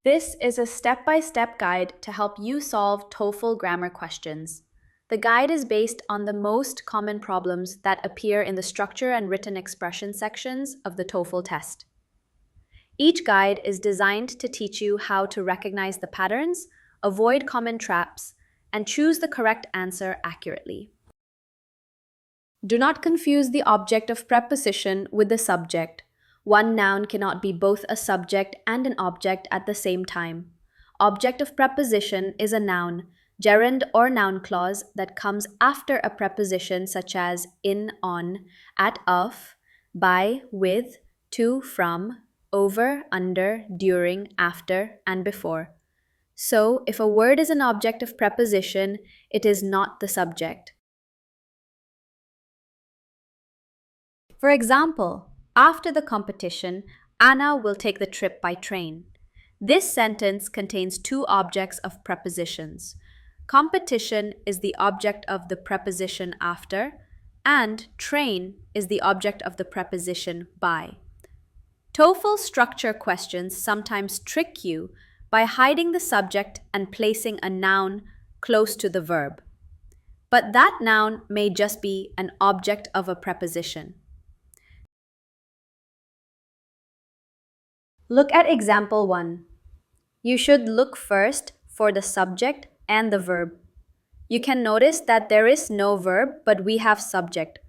This is a step-by-step guide to help you solve TOEFL grammar questions. The guide is based on the most common problems that appear in the structure and written expression sections of the TOEFL test. Each guide is designed to teach you how to recognize the patterns, avoid common traps, and choose the correct answer accurately. Do not confuse the object of preposition with the subject. One noun cannot be both a subject and an object at the same time. Object of preposition is a noun, gerund or noun clause that comes after a preposition such as in, on, at, of, by, with, to, from, over, under, during, after, and before. So, if a word is an object of preposition, it is not the subject. For example, after the competition, Anna will take the trip by train. This sentence contains two objects of prepositions. Competition is the object of the preposition after, and train is the object of the preposition by. TOEFL structure questions sometimes trick you by hiding the subject and placing a noun close to the verb. But that noun may just be an object of a preposition. Look at example 1. You should look first for the subject and the verb. You can notice that there is no verb, but we have subject.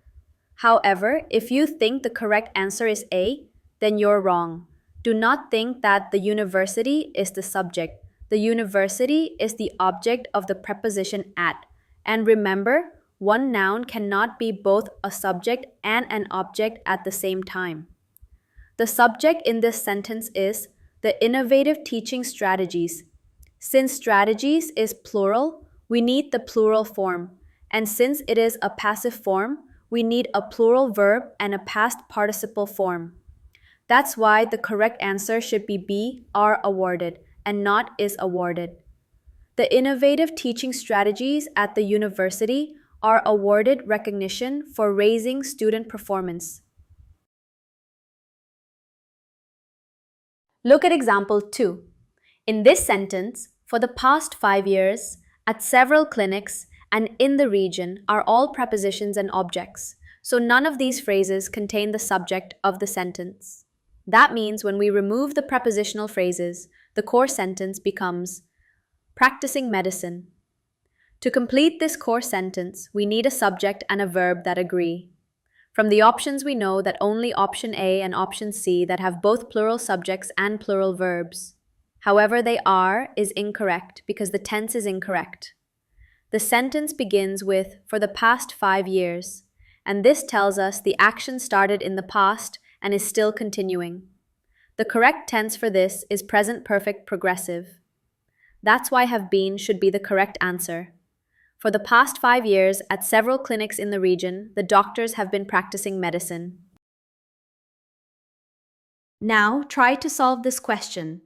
However, if you think the correct answer is A, then you're wrong. Do not think that the university is the subject. The university is the object of the preposition at. And remember, one noun cannot be both a subject and an object at the same time. The subject in this sentence is the innovative teaching strategies. Since strategies is plural, we need the plural form. And since it is a passive form, we need a plural verb and a past participle form. That's why the correct answer should be B, are awarded, and not is awarded. The innovative teaching strategies at the university are awarded recognition for raising student performance. Look at example 2. In this sentence, for the past 5 years, at several clinics and in the region are all prepositions and objects, so none of these phrases contain the subject of the sentence. That means when we remove the prepositional phrases, the core sentence becomes practicing medicine. To complete this core sentence, we need a subject and a verb that agree. From the options, we know that only option A and option C that have both plural subjects and plural verbs. However, they are is incorrect because the tense is incorrect. The sentence begins with for the past 5 years, and this tells us the action started in the past and is still continuing. The correct tense for this is present perfect progressive. That's why have been should be the correct answer. For the past 5 years, at several clinics in the region, the doctors have been practicing medicine. Now, try to solve this question.